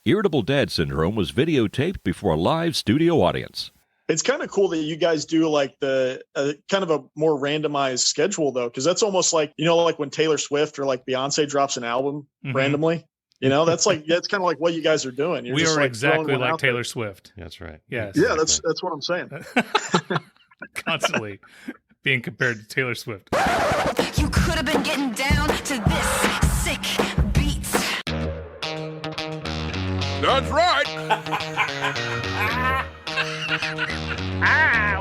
Irritable Dad Syndrome was videotaped before a live studio audience. It's kind of cool that you guys do like the kind of a more randomized schedule though, because that's almost like, like when Taylor Swift or like Beyonce drops an album randomly. That's kind of like what you guys are doing. You're we just are like exactly like Taylor Swift. That's right. Yes. Yeah, that's what I'm saying. Constantly being compared to Taylor Swift. You could have been getting down to this sick beat. That's right!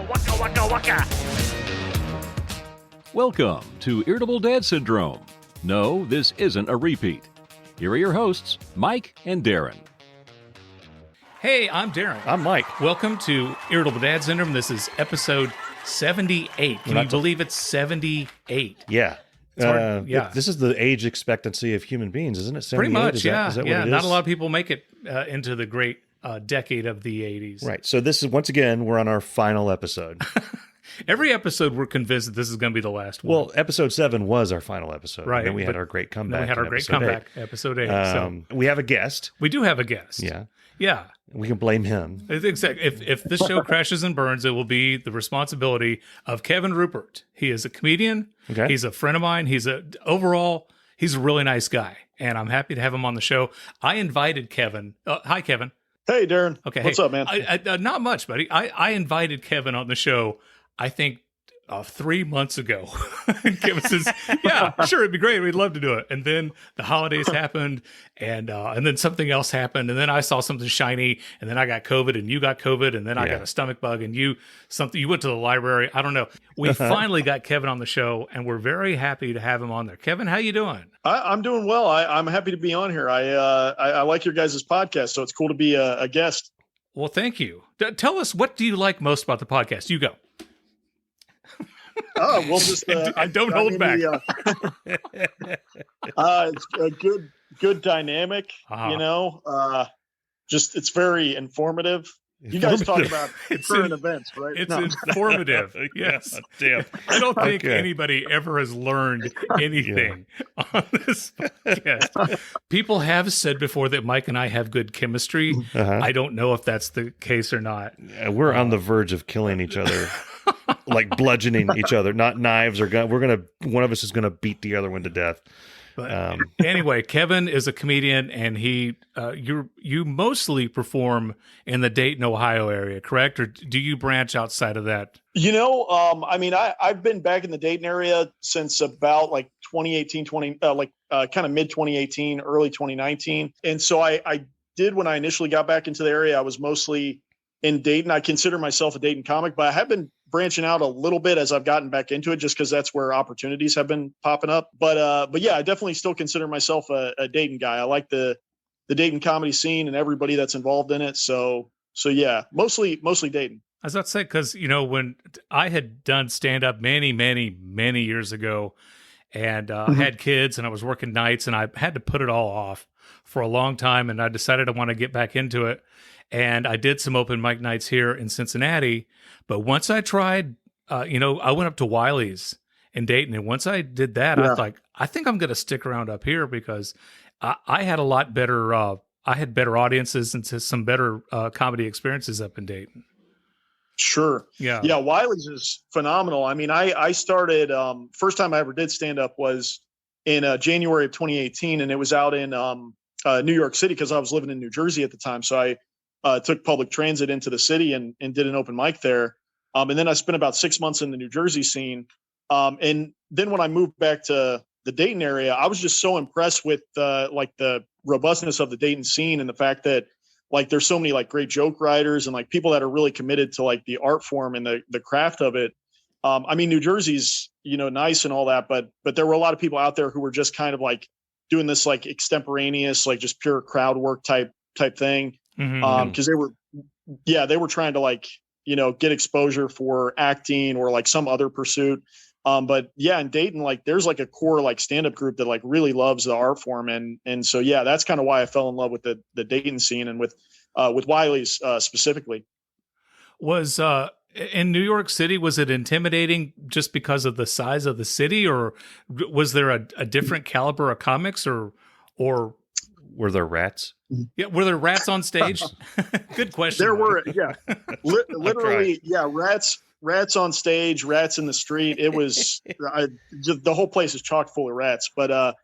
Waka, waka, waka. Welcome to Irritable Dad Syndrome. No, this isn't a repeat. Here are your hosts, Mike and Darren. Hey, I'm Darren. I'm Mike. Welcome to Irritable Dad Syndrome. This is episode 78. Can you believe it's 78? Yeah. Yeah. This is the age expectancy of human beings, isn't it? Pretty much, is that what it is? Not a lot of people make it into the great decade of the 80s. Right. So this is, once again, we're on our final episode. Every episode, we're convinced that this is going to be the last one. Well, episode 7 was our final episode. Right. And then we had our great comeback. Then we had our great comeback, episode 8. We have a guest. We do have a guest. Yeah. Yeah. We can blame him. Exactly. If this show crashes and burns, it will be the responsibility of Kevin Ruppert. He is a comedian. Okay. He's a friend of mine. He's a really nice guy, and I'm happy to have him on the show. I invited Kevin. Hi, Kevin. Hey, Darren. Okay. What's up, man? Not much, buddy. I invited Kevin on the show, I think, 3 months ago. And Kevin says, yeah, sure, it'd be great. We'd love to do it. And then the holidays happened, and then something else happened, and then I saw something shiny, and then I got COVID, and you got COVID, and then I got a stomach bug, and you went to the library. I don't know. We finally got Kevin on the show, and we're very happy to have him on there. Kevin, how you doing? I'm doing well. I'm happy to be on here. I like your guys' podcast, so it's cool to be a guest. Well, thank you. Tell us, what do you like most about the podcast? You go. Oh, we'll just don't hold back. It's a good dynamic, just it's very informative. You guys talk about current events, right? It's informative. Yes. Damn. I don't think anybody ever has learned anything on this podcast. People have said before that Mike and I have good chemistry. I don't know if that's the case or not. Yeah, we're on the verge of killing each other. Like bludgeoning each other, not knives or gun. One of us is gonna beat the other one to death. But anyway, Kevin is a comedian, and you mostly perform in the Dayton, Ohio area, correct? Or do you branch outside of that? I've been back in the Dayton area since about like 2018, kind of mid 2018, early 2019. And so I did, when I initially got back into the area, I was mostly in Dayton. I consider myself a Dayton comic, but I have been branching out a little bit as I've gotten back into it, just because that's where opportunities have been popping up. But yeah, I definitely still consider myself a Dayton guy. I like the Dayton comedy scene and everybody that's involved in it. So yeah, mostly Dayton. I was about to say, because when I had done stand up many, many, many years ago, and I had kids and I was working nights, and I had to put it all off for a long time, and I decided I want to get back into it. And I did some open mic nights here in Cincinnati. But once I tried, I went up to Wiley's in Dayton. And once I did that, I was like, I think I'm going to stick around up here, because I had a lot better, I had better audiences and some better comedy experiences up in Dayton. Sure. Yeah. Yeah. Wiley's is phenomenal. I mean, I started, first time I ever did stand up was in January of 2018. And it was out in New York City, because I was living in New Jersey at the time. So I took public transit into the city and did an open mic there. And then I spent about 6 months in the New Jersey scene. And then when I moved back to the Dayton area, I was just so impressed with the robustness of the Dayton scene, and the fact that like there's so many like great joke writers and like people that are really committed to like the art form and the craft of it. New Jersey's, nice and all that, but there were a lot of people out there who were just kind of like doing this like extemporaneous, like just pure crowd work type thing. Because they were trying to like, get exposure for acting or like some other pursuit. But yeah, in Dayton, like there's like a core like stand-up group that like really loves the art form. And so, yeah, that's kind of why I fell in love with the Dayton scene and with Wiley's specifically. Was in New York City, was it intimidating just because of the size of the city, or was there a different caliber of comics, or Were there rats? Yeah, were there rats on stage? Good question. There were, Mike. yeah, literally, yeah, rats on stage, rats in the street. It was the whole place is chock full of rats. But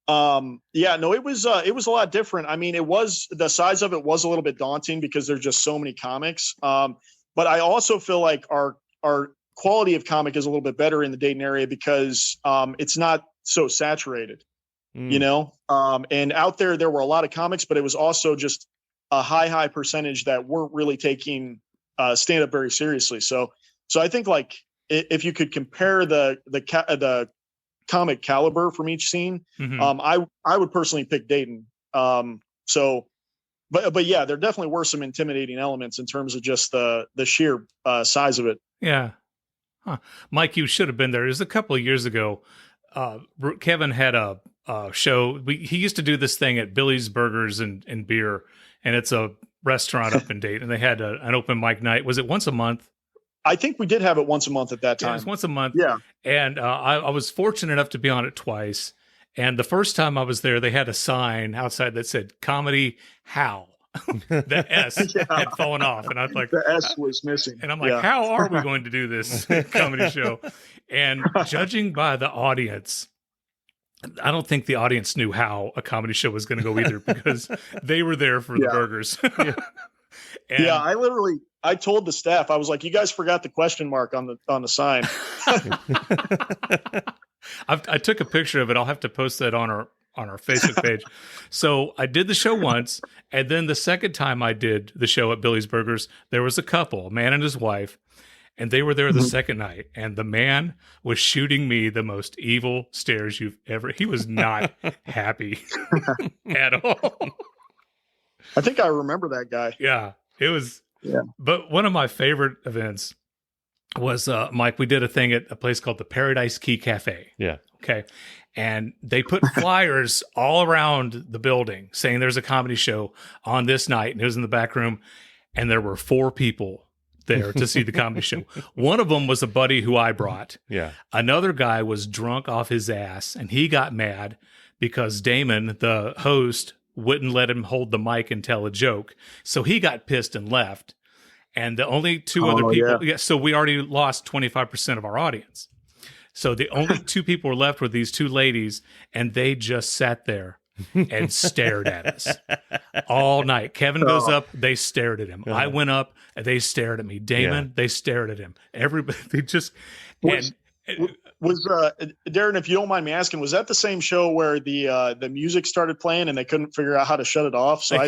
yeah, no, it was a lot different. I mean, the size of it was a little bit daunting because there's just so many comics. But I also feel like our quality of comic is a little bit better in the Dayton area because it's not so saturated. You know, and out there were a lot of comics, but it was also just a high percentage that weren't really taking stand up very seriously. So I think like if you could compare the comic caliber from each scene, I would personally pick Dayton. But yeah, there definitely were some intimidating elements in terms of just the sheer size of it. Yeah. Huh. Mike, you should have been there. It was a couple of years ago. Kevin had a show. He used to do this thing at Billy's Burgers and Beer, and it's a restaurant up in Dayton. And they had an open mic night. Was it once a month? I think we did have it once a month at that time. Yeah, it was once a month. Yeah. And I was fortunate enough to be on it twice. And the first time I was there, they had a sign outside that said "Comedy How." The S had fallen off, and I was like, the S was missing. And I'm like, how are we going to do this comedy show? And judging by the audience, I don't think the audience knew how a comedy show was going to go either because they were there for the burgers. And I told the staff, I was like, you guys forgot the question mark on the sign. I took a picture of it. I'll have to post that on our Facebook page. So I did the show once, and then the second time I did the show at Billy's Burgers, there was a couple, a man and his wife, and they were there the second night, and the man was shooting me the most evil stares you've ever. He was not happy at all. I think I remember that guy. Yeah, it was. Yeah. But one of my favorite events was, Mike, we did a thing at a place called the Paradise Key Cafe. Yeah. Okay. And they put flyers all around the building saying there's a comedy show on this night. And it was in the back room. And there were 4 people there to see the comedy show. One of them was a buddy who I brought. Yeah. Another guy was drunk off his ass, and he got mad because Damon, the host, wouldn't let him hold the mic and tell a joke. So he got pissed and left. And the only 2 other people, so we already lost 25% of our audience. So the only 2 people were left were these 2 ladies, and they just sat there and stared at us all night. Kevin goes up, they stared at him. I went up, and they stared at me. Damon, they stared at him. Everybody, they just... Was Darren, if you don't mind me asking, was that the same show where the music started playing and they couldn't figure out how to shut it off? So I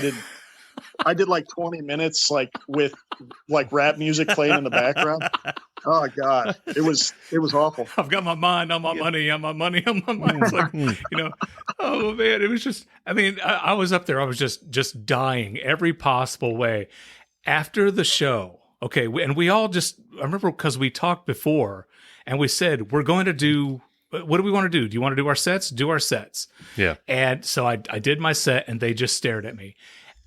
did like 20 minutes with rap music playing in the background. Oh God, it was awful. I've got my mind on my money, on my money, on my mind. It's like, oh man, it was just, I mean, I was up there. I was just dying every possible way after the show. Okay. And we all I remember because we talked before and we said, we're going to do, what do we want to do? Do you want to do our sets? Do our sets. Yeah. And so I did my set and they just stared at me.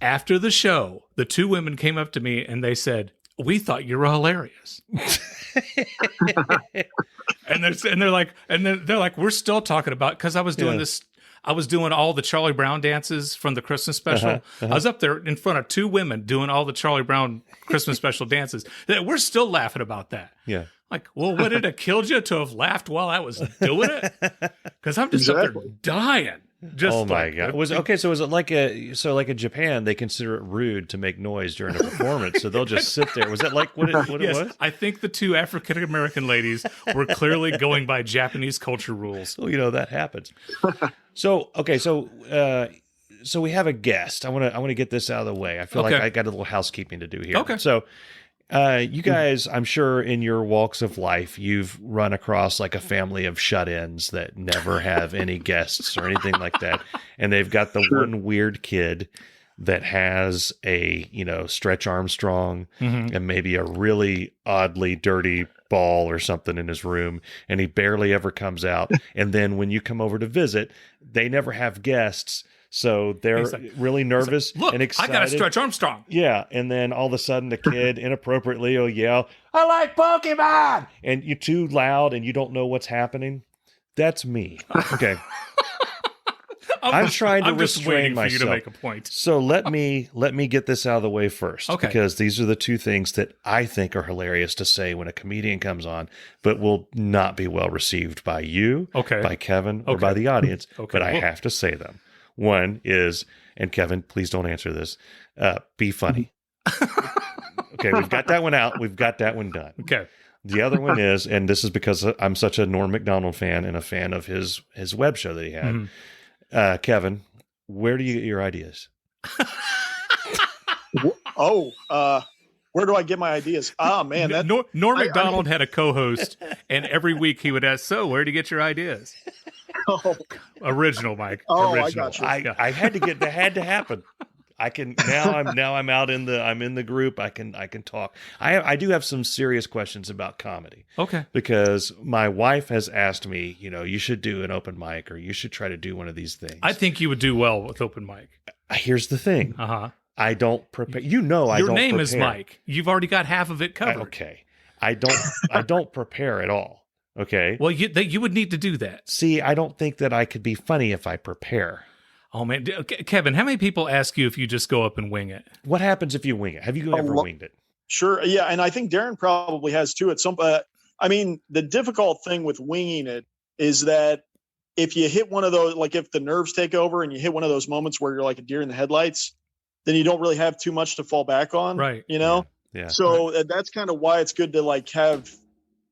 After the show, the 2 women came up to me and they said, we thought you were hilarious. and they're like, we're still talking about, because I was doing this. I was doing all the Charlie Brown dances from the Christmas special. I was up there in front of 2 women doing all the Charlie Brown Christmas special dances. We're still laughing about that. Yeah. Like, well, would it have killed you to have laughed while I was doing it? Because I'm just up there dying. Oh my God! So was it like in Japan they consider it rude to make noise during a performance, so they'll just sit there. Was that like what it was? I think the 2 African American ladies were clearly going by Japanese culture rules. Well, that happens. So we have a guest. I want to get this out of the way. I feel like I got a little housekeeping to do here. Okay. So you guys, I'm sure in your walks of life, you've run across like a family of shut-ins that never have any guests or anything like that. And they've got the one weird kid that has a, Stretch Armstrong and maybe a really oddly dirty ball or something in his room. And he barely ever comes out. And then when you come over to visit, they never have guests. So they're really nervous and excited. I got to Stretch Armstrong. Yeah. And then all of a sudden the kid inappropriately will yell, I like Pokemon. And you're too loud and you don't know what's happening. That's me. Okay. I'm trying to I'm just restrain waiting myself. for you to make a point. So let me get this out of the way first, Okay. because these are the two things that I think are hilarious to say when a comedian comes on, but will not be well received by you, Okay. by Kevin, or Okay. by the audience. Okay. But I Well- have to say them. One is, and Kevin, please don't answer this. Be funny. Okay, we've got that one out. We've got that one done. Okay. The other one is, and this is because I'm such a Norm Macdonald fan and a fan of his web show that he had. Mhm. Kevin, where do you get your ideas? Where do I get my ideas? Oh man, that Norm Macdonald had a co-host, and every week he would ask, "So, where do you get your ideas?" oh, Original, Mike. Oh, I Original. got you. I had to get that had to happen. I can now I'm out in the group. I can talk. I do have some serious questions about comedy. Okay. Because my wife has asked me, you should do an open mic, or you should try to do one of these things. I think you would do well with open mic. Here's the thing. Uh-huh. I don't prepare. I don't Your name is prepare. Mike. You've already got half of it covered. Okay. I don't prepare at all. Okay. Well, you would need to do that. See, I don't think that I could be funny if I prepare. Oh man, Kevin, how many people ask you if you just go up and wing it? What happens if you wing it? Have you ever winged it? sure. Yeah. And I think Darren probably has too at some, I mean, the difficult thing with winging it is that if you hit one of those, like if the nerves take over and you hit one of those moments where you're like a deer in the headlights, then you don't really have too much to fall back on. Right. Yeah. So that's kind of why it's good to like have,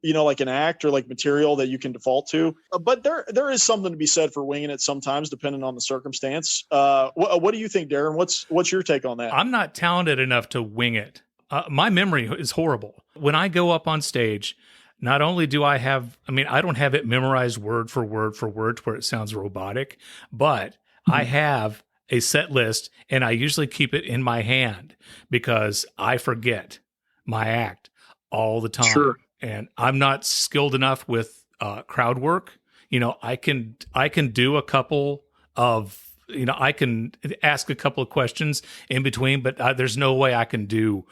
like an act or like material that you can default to. But there is something to be said for winging it sometimes, depending on the circumstance. What do you think, Darren? What's your take on that? I'm not talented enough to wing it. My memory is horrible. When I go up on stage, not only do I don't have it memorized word for word to where it sounds robotic, but I have a set list and I usually keep it in my hand because I forget my act all the time. Sure. And I'm not skilled enough with crowd work. I can do a couple of, I can ask a couple of questions in between, but there's no way I can do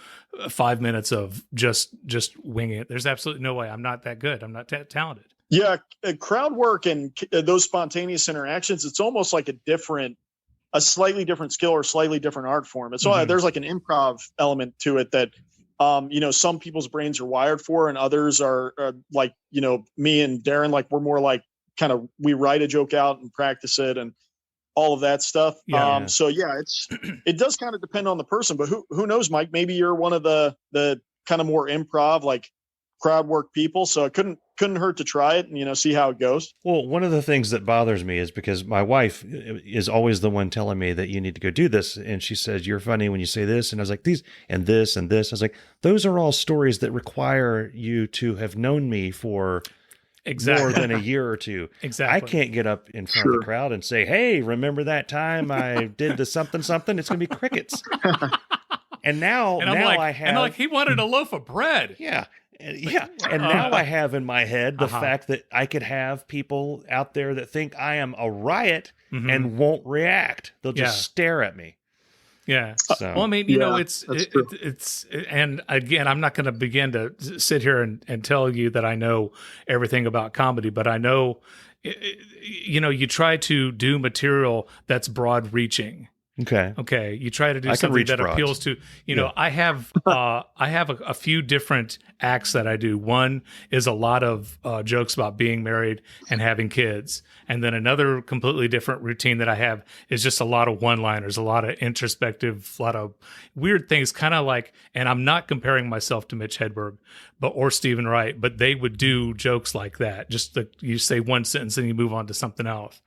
5 minutes of just winging it. There's absolutely no way. I'm not that good. I'm not that talented. Yeah. Crowd work and those spontaneous interactions, it's almost like a slightly different skill or slightly different art form. It's there's like an improv element to it that, some people's brains are wired for, and others are like, me and Darren, like we're more like kind of, we write a joke out and practice it and all of that stuff. Yeah. So yeah, it does kind of depend on the person, but who knows, Mike, maybe you're one of the kind of more improv, like crowd work people. So it couldn't hurt to try it and, see how it goes. Well, one of the things that bothers me is because my wife is always the one telling me that you need to go do this. And she says, you're funny when you say this. And I was like, these and this and this. I was like, those are all stories that require you to have known me for more than a year or two. Exactly. I can't get up in front of the crowd and say, hey, remember that time I did the something? It's going to be crickets. And now I have. And I'm like, he wanted a loaf of bread. Yeah. Yeah. And now I have in my head the fact that I could have people out there that think I am a riot and won't react. They'll just stare at me. Yeah. So, well, I mean, it's and again, I'm not going to begin to sit here and tell you that I know everything about comedy, but I know, you try to do material that's broad reaching. Okay. You try to do something that appeals to, I have a few different acts that I do. One is a lot of jokes about being married and having kids. And then another completely different routine that I have is just a lot of one-liners, a lot of introspective, a lot of weird things, kind of like, and I'm not comparing myself to Mitch Hedberg or Stephen Wright, but they would do jokes like that. Just you say one sentence and you move on to something else.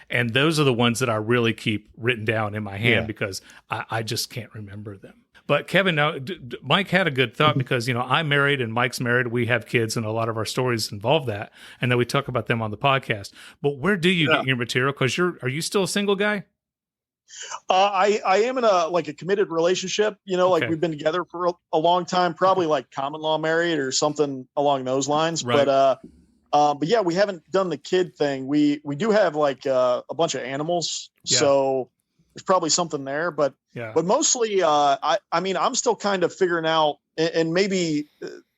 And those are the ones that I really keep written down in my hand because I just can't remember them. But Kevin, now Mike had a good thought because, I'm married and Mike's married. We have kids and a lot of our stories involve that. And then we talk about them on the podcast. But where do you get your material? Because are you still a single guy? I am in a committed relationship, like we've been together for a long time, probably like common law married or something along those lines. Right. But yeah, we haven't done the kid thing. We do have like a bunch of animals, so there's probably something there. But mostly, I'm still kind of figuring out, and maybe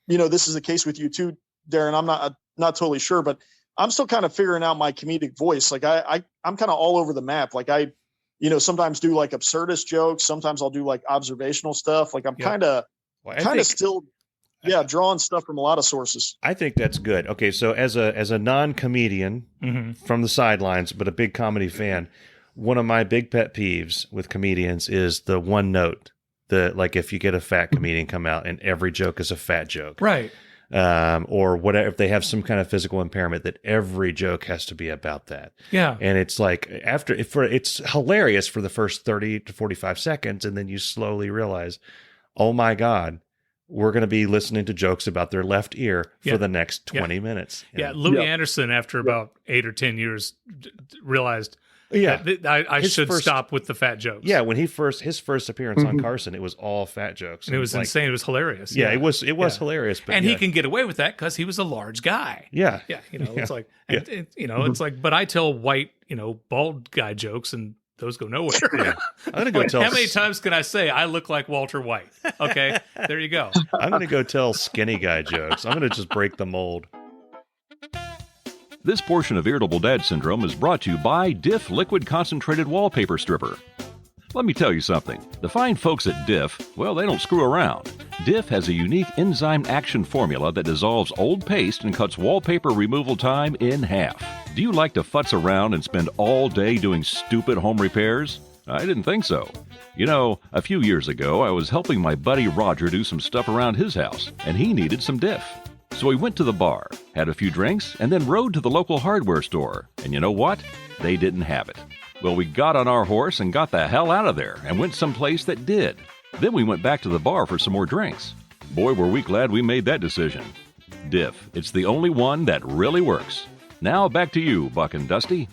this is the case with you too, Darren. I'm not totally sure, but I'm still kind of figuring out my comedic voice. Like I'm kind of all over the map. Like sometimes do like absurdist jokes. Sometimes I'll do like observational stuff. Like I'm kind of still, drawing stuff from a lot of sources. I think that's good. Okay, so as a non-comedian from the sidelines, but a big comedy fan, one of my big pet peeves with comedians is the one note. Like if you get a fat comedian come out and every joke is a fat joke, right? Or whatever, if they have some kind of physical impairment, that every joke has to be about that. Yeah. And it's like it's hilarious for the first 30 to 45 seconds. And then you slowly realize, oh my God, we're going to be listening to jokes about their left ear for the next 20 minutes. Yeah. Louis Anderson, after about 8 or 10 years, realized, I should stop with the fat jokes. Yeah, when his first appearance on Carson, it was all fat jokes, and it was insane. It was hilarious. Yeah, it was hilarious. But he can get away with that because he was a large guy. Yeah, it's like, it's like. But I tell white, bald guy jokes, and those go nowhere. Yeah. I'm gonna go tell. How many times can I say I look like Walter White? Okay, there you go. I'm gonna go tell skinny guy jokes. I'm gonna just break the mold. This portion of Irritable Dad Syndrome is brought to you by Diff Liquid Concentrated Wallpaper Stripper. Let me tell you something. The fine folks at Diff, well, they don't screw around. Diff has a unique enzyme action formula that dissolves old paste and cuts wallpaper removal time in half. Do you like to futz around and spend all day doing stupid home repairs? I didn't think so. A few years ago, I was helping my buddy Roger do some stuff around his house, and he needed some Diff. So we went to the bar, had a few drinks, and then rode to the local hardware store. And you know what? They didn't have it. Well, we got on our horse and got the hell out of there and went someplace that did. Then we went back to the bar for some more drinks. Boy, were we glad we made that decision. Diff, it's the only one that really works. Now back to you, Buck and Dusty.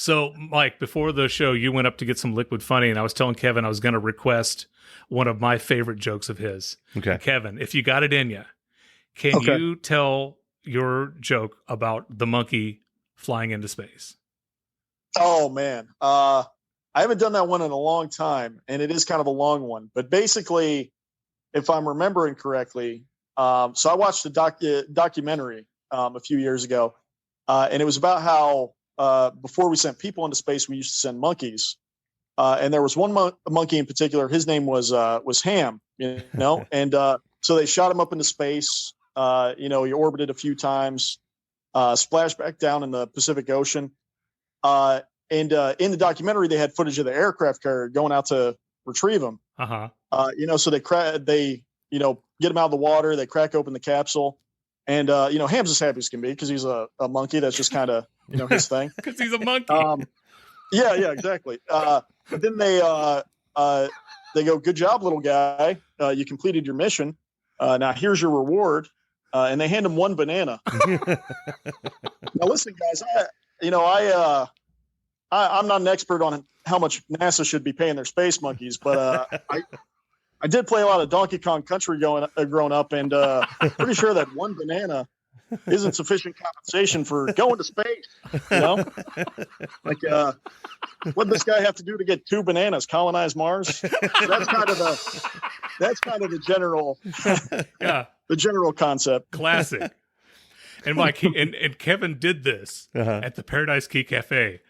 So, Mike, before the show, you went up to get some Liquid Funny, and I was telling Kevin I was going to request one of my favorite jokes of his. Okay. And Kevin, if you got it in you, can you tell your joke about the monkey flying into space? Oh, man. I haven't done that one in a long time, and it is kind of a long one. But basically, if I'm remembering correctly, so I watched a documentary a few years ago, and it was about how before we sent people into space, we used to send monkeys. And there was one monkey in particular. His name was Ham, and so they shot him up into space. He orbited a few times, splashed back down in the Pacific Ocean. And in the documentary, they had footage of the aircraft carrier going out to retrieve him. So they get him out of the water. They crack open the capsule. And, Ham's as happy as can be because he's a monkey. That's just kind of, his thing. Because he's a monkey. Yeah, exactly. But then they go, good job, little guy. You completed your mission. Now here's your reward. And they hand him one banana. Now listen, guys, I'm not an expert on how much NASA should be paying their space monkeys, but I did play a lot of Donkey Kong Country growing up, and pretty sure that one banana isn't sufficient compensation for going to space. Like what does this guy have to do to get 2 bananas? Colonize Mars? That's kind of the general, the general concept. Classic. And Mike and Kevin did this at the Paradise Key Cafe.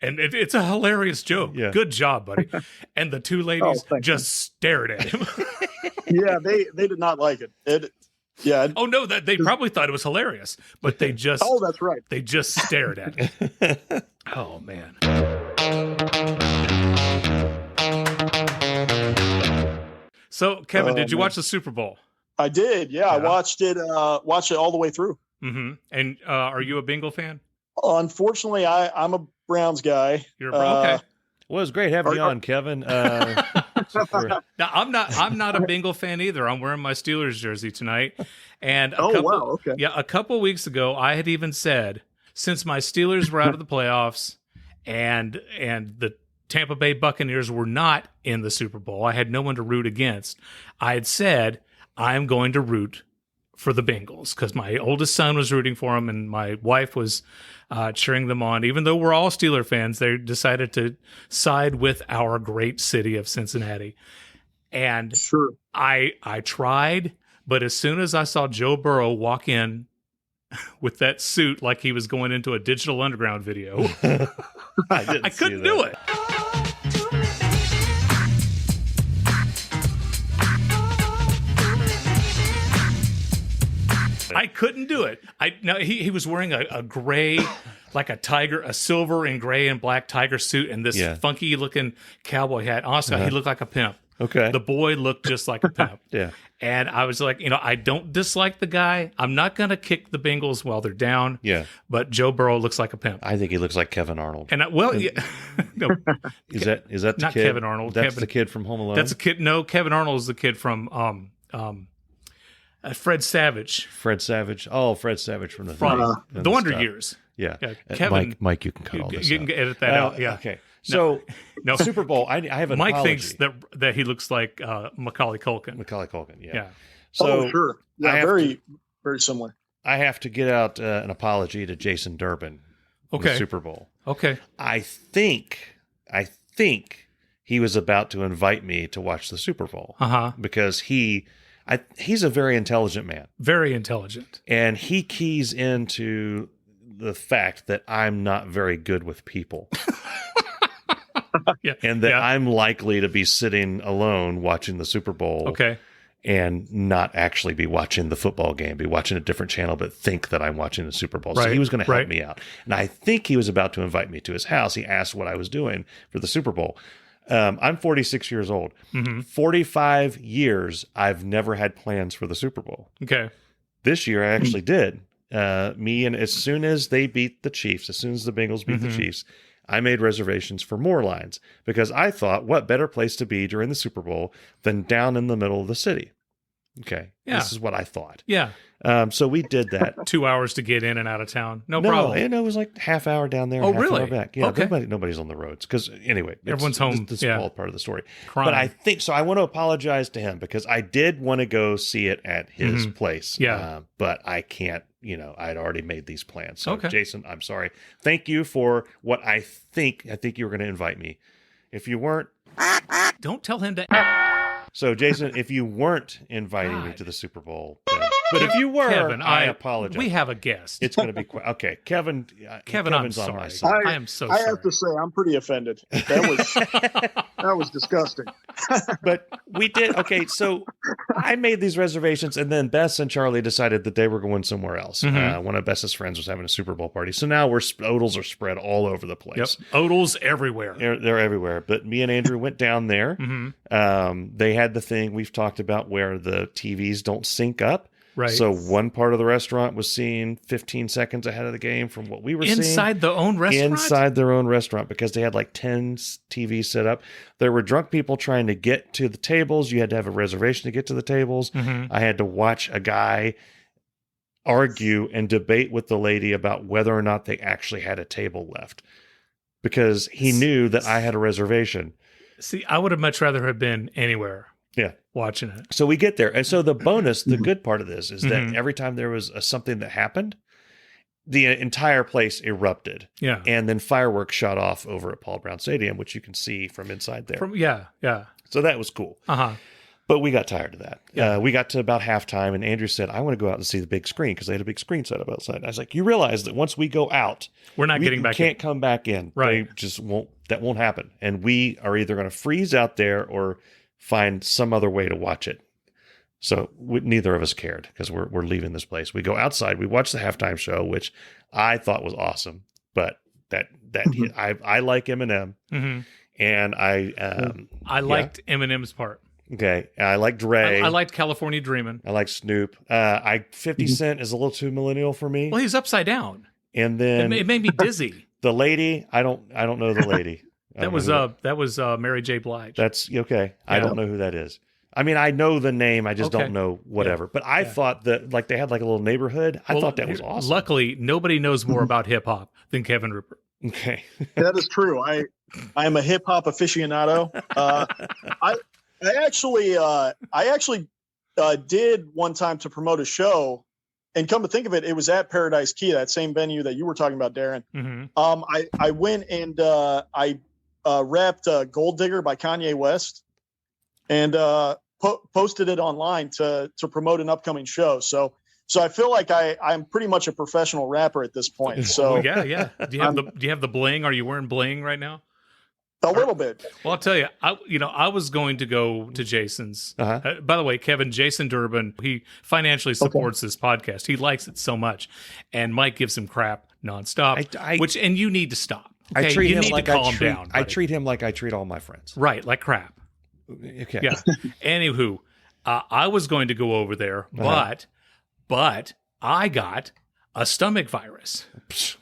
And it's a hilarious joke. Yeah. Good job, buddy. And the 2 ladies just stared at him. Yeah, they did not like it. Oh no, they probably thought it was hilarious, but they just. Oh, that's right. They just stared at it. Oh man. So, Kevin, did you watch the Super Bowl? I did. Yeah, I watched it. Watched it all the way through. Mm-hmm. And are you a Bengal fan? Unfortunately, I'm a Browns guy. You're okay. Well, it was great having you on, Kevin. Now, I'm not a Bengal fan either. I'm wearing my Steelers jersey tonight. And a couple weeks ago, I had even said, since my Steelers were out of the playoffs and the Tampa Bay Buccaneers were not in the Super Bowl, I had no one to root against. I had said, I'm going to root for the Bengals because my oldest son was rooting for them and my wife was cheering them on. Even though we're all Steeler fans, they decided to side with our great city of Cincinnati. And Sure. I tried, but as soon as I saw Joe Burrow walk in with that suit like he was going into a Digital Underground video, I couldn't do it. I couldn't do it. He was wearing a gray, like a silver and gray and black tiger suit and this funky looking cowboy hat. Honestly, he looked like a pimp. Okay. The boy looked just like a pimp. Yeah. And I was like, I don't dislike the guy. I'm not going to kick the Bengals while they're down. Yeah. But Joe Burrow looks like a pimp. I think he looks like Kevin Arnold. And no, is that the not kid? Kevin Arnold. That's the kid from Home Alone. That's a kid. No, Kevin Arnold is the kid from Fred Savage. Fred Savage. Oh, Fred Savage from The Wonder Years. Yeah. Kevin, Mike, you can cut all this You out. can edit that out. Yeah. Okay. So, No. Super Bowl, I have an Mike apology. thinks that he looks like Macaulay Culkin. Macaulay Culkin, yeah. Yeah. So, sure. Yeah, very similar. I have to get out an apology to Jason Durbin. Okay. The Super Bowl. Okay. I think he was about to invite me to watch the Super Bowl because he's a very intelligent man. Very intelligent. And he keys into the fact that I'm not very good with people. And that I'm likely to be sitting alone watching the Super Bowl. Okay. And not actually be watching the football game, be watching a different channel, but think that I'm watching the Super Bowl. Right. So he was going to help me out. And I think he was about to invite me to his house. He asked what I was doing for the Super Bowl. I'm 46 years old. 45 years, I've never had plans for the Super Bowl. Okay. This year, I actually did. And as soon as they beat the Chiefs, as soon as the Bengals beat the Chiefs, I made reservations for more lines because I thought, what better place to be during the Super Bowl than down in the middle of the city? Okay. Yeah. This is what I thought. Yeah. So we did that. 2 hours to get in and out of town. No problem. And it was like half hour down there. Oh, half really? Hour back. Yeah. Okay. Nobody's on the roads because anyway, Everyone's home. This is all part of the story. Crying. But I think so. I want to apologize to him because I did want to go see it at his place. Yeah. But I can't. I'd already made these plans. So, okay. Jason, I'm sorry. Thank you for what I think you were going to invite me. If you weren't, don't tell him to. So, Jason, if you weren't inviting me to the Super Bowl, but if you were, Kevin, I apologize. We have a guest. It's going to be okay. Kevin, Kevin's on sorry. my side. I am so sorry. I have to say, I'm pretty offended. That was disgusting. But we did. Okay, so I made these reservations, and then Bess and Charlie decided that they were going somewhere else. One of Bess's friends was having a Super Bowl party, so now odals are spread all over the place. Yep, odals everywhere. They're everywhere. But me and Andrew went down there. They had the thing we've talked about where the TVs don't sync up. Right. So one part of the restaurant was seeing 15 seconds ahead of the game from what we were seeing. Inside their own restaurant? Inside their own restaurant because they had like 10 TVs set up. There were drunk people trying to get to the tables. You had to have a reservation to get to the tables. I had to watch a guy argue and debate with the lady about whether or not they actually had a table left because he knew that I had a reservation. See, I would have much rather have been anywhere. Yeah. Watching it. So we get there. And so the bonus, the good part of this is that every time there was something that happened, the entire place erupted. Yeah. And then fireworks shot off over at Paul Brown Stadium, which you can see from inside there. Yeah. So that was cool. But we got tired of that. Yeah. We got to about halftime and Andrew said, I want to go out and see the big screen because they had a big screen set up outside. I was like, you realize that once we go out, we're not getting back in. Can't come back in. Right. They just won't, that won't happen. And we are either going to freeze out there or find some other way to watch it. So neither of us cared because we're leaving this place. We go outside. We watch the halftime show, which I thought was awesome. But I like Eminem, and I liked Eminem's part. Okay, I like Dre. I liked California Dreamin'. I like Snoop. 50 Cent is a little too millennial for me. Well, he's upside down. And then it made me dizzy. The lady, I don't know the lady. That was Mary J. Blige. That's okay. Yeah. I don't know who that is. I mean, I know the name. I just don't know whatever. Yeah. But I thought that like they had like a little neighborhood. I thought that was awesome. Luckily, nobody knows more about hip hop than Kevin Ruppert. Okay. That is true. I am a hip hop aficionado. I actually did one time to promote a show, and come to think of it, it was at Paradise Key, that same venue that you were talking about, Darren. I went and I rapped Gold Digger by Kanye West. and posted it online to promote an upcoming show. So I feel like I'm pretty much a professional rapper at this point. So yeah. Do you have the bling? Are you wearing bling right now? a little bit. Well, I'll tell you, I was going to go to Jason's. By the way, Kevin, Jason Durbin, he financially supports this podcast. He likes it so much, and Mike gives him crap nonstop. And you need to stop. Okay? I treat you him need like to calm down. I treat him like I treat all my friends. Right, like crap. Okay. Yeah. Anywho, I was going to go over there, but I got a stomach virus.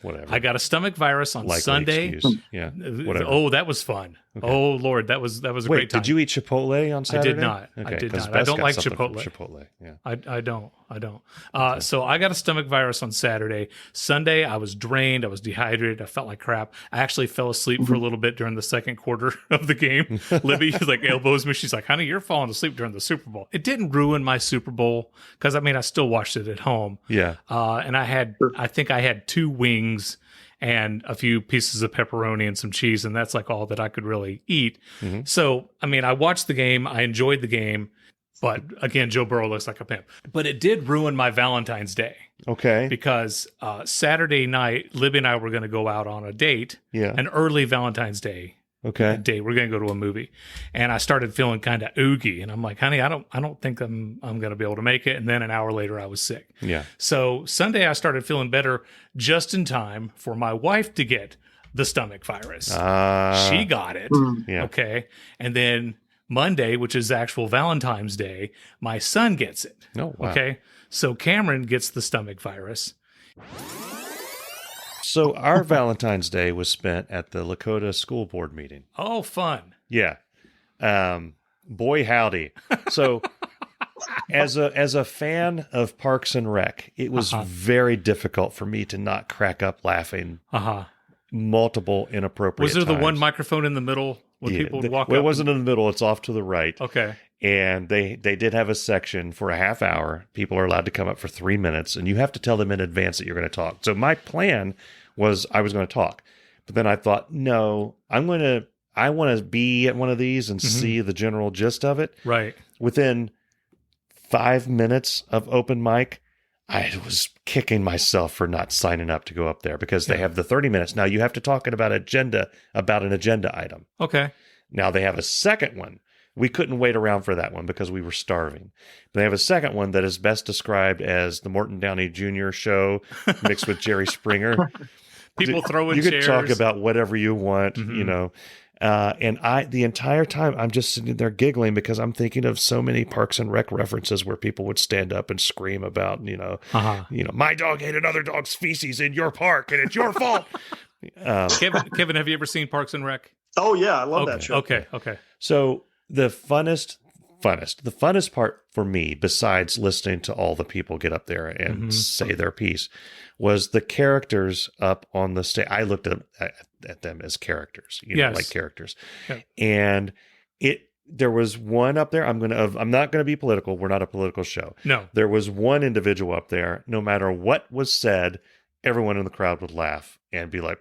Whatever. I got a stomach virus on Sunday. Excuse. Yeah. Whatever. Oh, that was fun. Okay. Oh Lord, that was a great time. Did you eat Chipotle on Saturday? I did not. Okay, I did not. I Beth's don't got like something from Chipotle. Yeah. I don't. Okay. So I got a stomach virus on Saturday. Sunday, I was drained. I was dehydrated. I felt like crap. I actually fell asleep for a little bit during the second quarter of the game. Libby like elbows me. She's like, "Honey, you're falling asleep during the Super Bowl." It didn't ruin my Super Bowl because I still watched it at home. Yeah. And I think I had 2 wings and a few pieces of pepperoni and some cheese, and that's like all that I could really eat. Mm-hmm. So, I watched the game. I enjoyed the game. But again, Joe Burrow looks like a pimp. But it did ruin my Valentine's Day. Okay. Because Saturday night, Libby and I were going to go out on a date. Yeah. An early Valentine's Day. Okay. Date. We're going to go to a movie. And I started feeling kind of oogie. And I'm like, honey, I don't think I'm going to be able to make it. And then an hour later, I was sick. Yeah. So Sunday, I started feeling better just in time for my wife to get the stomach virus. She got it. Yeah. Okay. And then Monday, which is actual Valentine's Day, my son gets it. Oh, wow. Okay. So Cameron gets the stomach virus. So our Valentine's Day was spent at the Lakota School Board meeting. Oh, fun. Yeah. Boy, howdy. So as a fan of Parks and Rec, it was very difficult for me to not crack up laughing multiple inappropriate Was there times. the one microphone in the middle when people would walk up? It wasn't in the middle. It's off to the right. Okay. And they did have a section for a half hour. People are allowed to come up for 3 minutes, and you have to tell them in advance that you're going to talk. So my plan was I was going to talk. But then I thought, no, I want to be at one of these and see the general gist of it. Right. Within 5 minutes of open mic, I was kicking myself for not signing up to go up there because they have the 30 minutes. Now you have to talk about an agenda item. Okay. Now they have a second one. We couldn't wait around for that one because we were starving. They have a second one that is best described as the Morton Downey Jr. show mixed with Jerry Springer. People throwing chairs. You could talk about whatever you want, And the entire time I'm just sitting there giggling because I'm thinking of so many Parks and Rec references where people would stand up and scream about, my dog ate another dog's feces in your park and it's your fault. Kevin, have you ever seen Parks and Rec? Oh yeah, I love that show. Okay. So the funnest part for me, besides listening to all the people get up there and say their piece, was the characters up on the stage. I looked at them as characters, like characters. Yeah. And there was one up there. I'm not going to be political. We're not a political show. No. There was one individual up there. No matter what was said, everyone in the crowd would laugh and be like,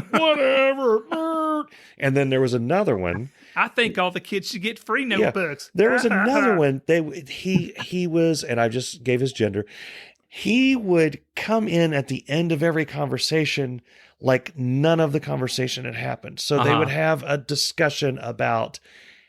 whatever. And then there was another one. I think all the kids should get free notebooks. There was another one. He was, and I just gave his gender. He would come in at the end of every conversation like none of the conversation had happened. So they would have a discussion about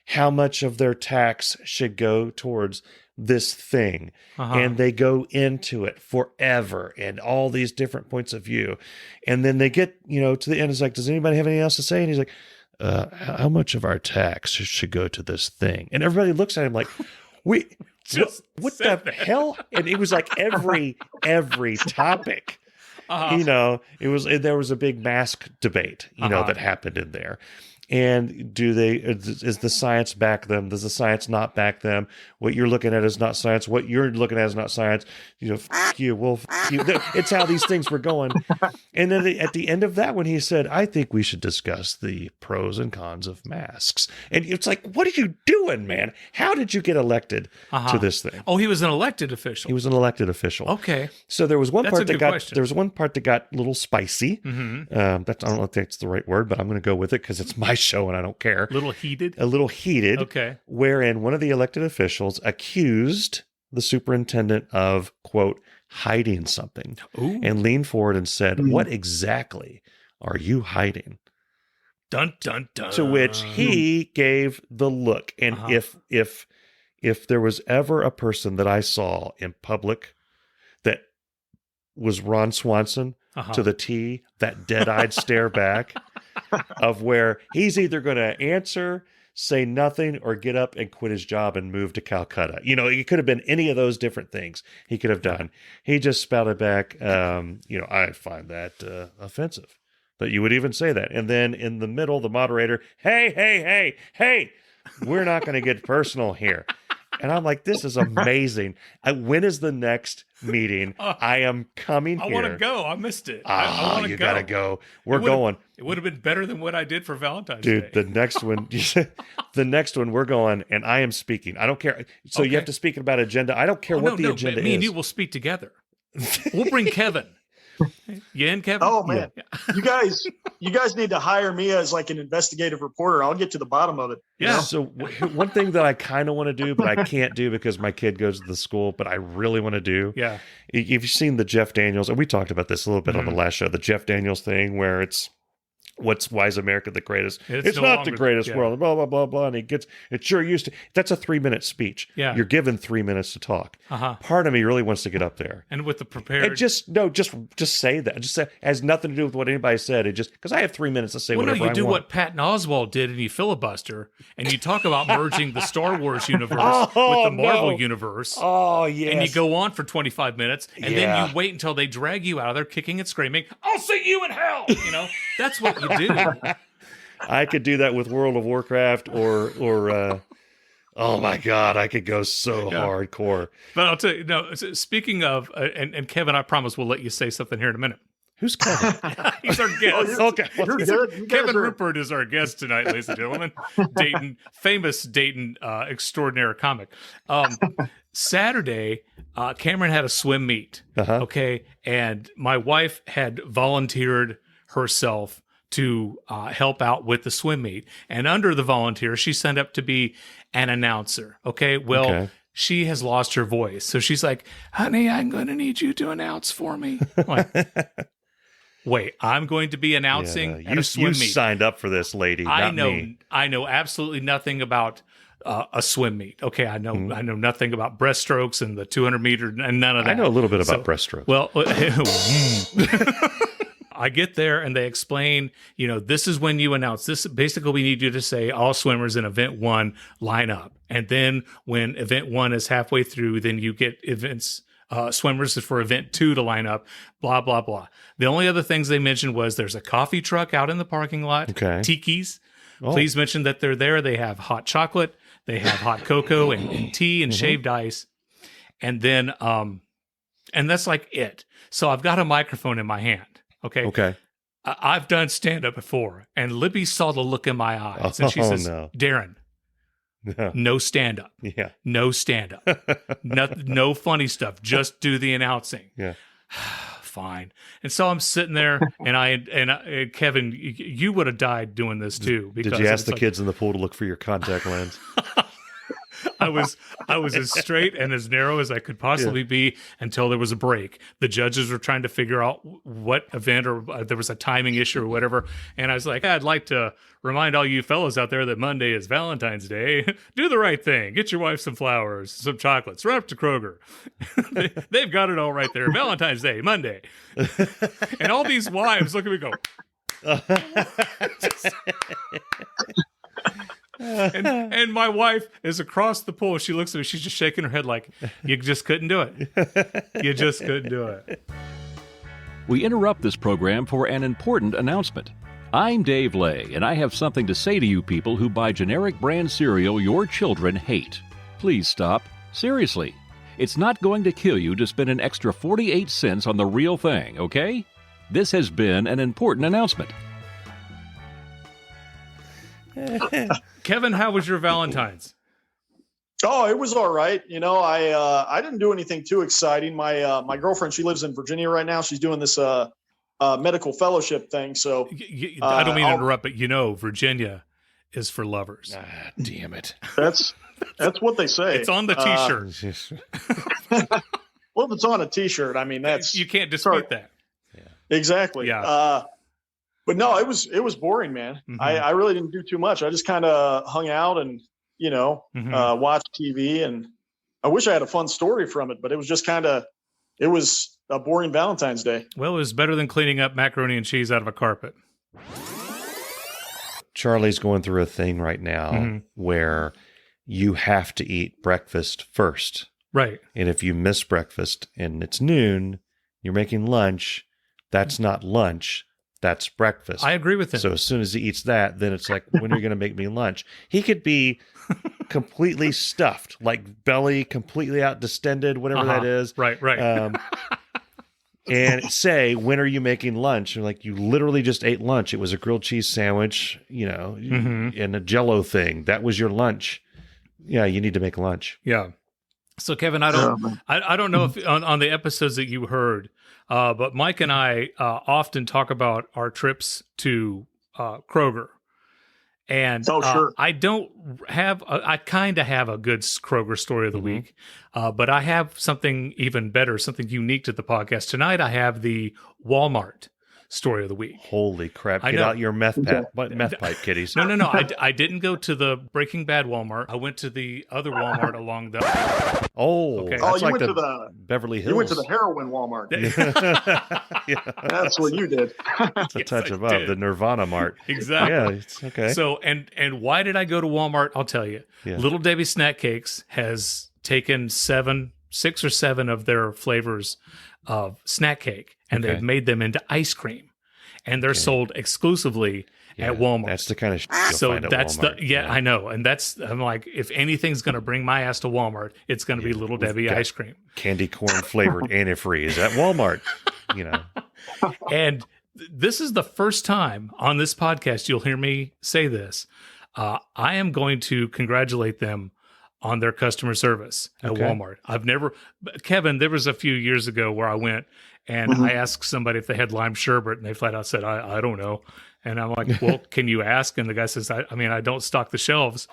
how much of their tax should go towards this thing. And they go into it forever and all these different points of view. And then they get, to the end. It's like, does anybody have anything else to say? And he's like, how much of our tax should go to this thing? And everybody looks at him like, what the hell? And it was like every topic, there was a big mask debate, that happened in there. And is the science back them? Does the science not back them? What you're looking at is not science. What you're looking at is not science. F you, well, f you. It's how these things were going. And then at the end of that one, he said, I think we should discuss the pros and cons of masks. And it's like, what are you doing, man? How did you get elected to this thing? Oh, he was an elected official. He was an elected official. Okay. So there was one part that got a little spicy. I don't know if that's the right word, but I'm going to go with it because it's my my show and I don't care. Little heated. A little heated. Okay. Wherein one of the elected officials accused the superintendent of, quote, hiding something. Ooh. And leaned forward and said, what exactly are you hiding? Dun, dun, dun. To which he gave the look. And if there was ever a person that I saw in public that was Ron Swanson to the T, that dead-eyed stare back of where he's either going to answer, say nothing, or get up and quit his job and move to Calcutta. You know, it could have been any of those different things he could have done. He just spouted back, I find that offensive that you would even say that. And then in the middle, the moderator, hey, we're not going to get personal here. And I'm like, this is amazing. When is the next meeting? I am coming here. I want to go. I missed it. I want to go. You got to go. We're going. It would have been better than what I did for Valentine's Day. Dude, the next one, we're going, and I am speaking. I don't care. So you have to speak about agenda. I don't care what the agenda is. Me and you will speak together. We'll bring Kevin. You in, Kevin? Oh man, you guys need to hire me as like an investigative reporter. I'll get to the bottom of it. Yeah. So one thing that I kind of want to do, but I can't do because my kid goes to the school, but I really want to do. Yeah. If you've seen the Jeff Daniels, and we talked about this a little bit on the last show, the Jeff Daniels thing where it's why is America the greatest? It's no not longer the greatest world, blah, blah, blah, blah. And it sure used to. That's a 3-minute speech. Yeah. You're given 3 minutes to talk. Part of me really wants to get up there. And with the prepared. And just say that. Just say, it has nothing to do with what anybody said. It just, because I have 3 minutes to say whatever I want. You do what Patton Oswalt did and you filibuster and you talk about merging the Star Wars universe with the Marvel universe. Oh, yes. And you go on for 25 minutes and then you wait until they drag you out of there kicking and screaming, I'll see you in hell. You know, that's what you do. I could do that with World of Warcraft or oh my God, I could go so hardcore. But I'll tell you, no, speaking of, and Kevin, I promise we'll let you say something here in a minute. Who's Kevin? He's our guest. Okay. Kevin Ruppert is our guest tonight, ladies and gentlemen. Famous Dayton extraordinary comic. Saturday, Cameron had a swim meet. Okay. And my wife had volunteered herself to help out with the swim meet. And under the volunteer, she signed up to be an announcer. Okay. Well, she has lost her voice. So she's like, honey, I'm going to need you to announce for me. I'm like, wait, I'm going to be announcing at a swim meet. You signed up for this, lady. I know absolutely nothing about a swim meet. Okay, I know nothing about breaststrokes and the 200 meter and none of that. I know a little bit about breaststroke. Well, I get there and they explain, this is when you announce this. Basically, we need you to say all swimmers in event 1 line up. And then when event 1 is halfway through, then you get swimmers for event 2 to line up, blah, blah, blah. The only other things they mentioned was there's a coffee truck out in the parking lot, Tiki's. Please mention that they're there. They have hot chocolate. They have hot cocoa and tea and shaved ice. And then, and that's like it. So I've got a microphone in my hand. Okay. I've done stand-up before, and Libby saw the look in my eyes, and she says, Darren, no stand-up. Yeah. No stand-up. no funny stuff. Just do the announcing. Yeah. Fine. And so I'm sitting there, and Kevin, you would have died doing this too. Because did you ask the kids in the pool to look for your contact lens? I was as straight and as narrow as I could possibly be until there was a break. The judges were trying to figure out what event or there was a timing issue or whatever. And I was like, I'd like to remind all you fellas out there that Monday is Valentine's Day. Do the right thing. Get your wife some flowers, some chocolates. Run up to Kroger. They've got it all right there. Valentine's Day, Monday. And all these wives look at me and go, and my wife is across the pool. She looks at me. She's just shaking her head like, you just couldn't do it. You just couldn't do it. We interrupt this program for an important announcement. I'm Dave Lay, and I have something to say to you people who buy generic brand cereal your children hate. Please stop. Seriously. It's not going to kill you to spend an extra 48 cents on the real thing, okay? This has been an important announcement. Kevin, how was your Valentine's? Oh, it was all right. I didn't do anything too exciting. My girlfriend, she lives in Virginia right now. She's doing this medical fellowship thing. So I don't mean to interrupt, but Virginia is for lovers. Ah, damn it. That's what they say. It's on the T-shirt. Well, if it's on a T-shirt, I mean, that's you can't dispute that. Exactly. Yeah. But no, it was boring, man. Mm-hmm. I really didn't do too much. I just kind of hung out and, watched TV, and I wish I had a fun story from it, but it was just it was a boring Valentine's Day. Well, it was better than cleaning up macaroni and cheese out of a carpet. Charlie's going through a thing right now where you have to eat breakfast first. Right. And if you miss breakfast and it's noon, you're making lunch, that's not lunch, that's breakfast. I agree with him. So as soon as he eats that, then it's like, when are you going to make me lunch? He could be completely stuffed, like belly completely out distended, whatever that is. Right. And say, when are you making lunch? And like, you literally just ate lunch. It was a grilled cheese sandwich, and a Jell-O thing. That was your lunch. Yeah, you need to make lunch. Yeah. So Kevin, I don't know if on the episodes that you heard, but Mike and I often talk about our trips to Kroger. And sure. I kind of have a good Kroger story of the week, but I have something even better, something unique to the podcast. Tonight I have the Wal-Mart story of the week. Holy crap. Get out your meth pipe, kiddies. No. I didn't go to the Breaking Bad Walmart. I went to the other Walmart along the... Oh, okay. That's you like went to the Beverly Hills. You went to the heroin Walmart. Yeah. That's what you did. It's a touch above the Nirvana Mart. Exactly. Yeah, it's okay. So, and why did I go to Walmart? I'll tell you. Yeah. Little Debbie Snack Cakes has taken 6 or 7 of their flavors of snack cake, and they've made them into ice cream, and they're sold exclusively at Walmart. That's the kind of you'll so find at that's Walmart. I know, and I'm like, if anything's going to bring my ass to Walmart, it's going to be Little Debbie ice cream, candy corn flavored antifreeze at Walmart. And this is the first time on this podcast you'll hear me say this. I am going to congratulate them on their customer service at Walmart. Kevin, there was a few years ago where I went and I asked somebody if they had lime sherbet, and they flat out said, I don't know. And I'm like, well, can you ask? And the guy says, I don't stock the shelves.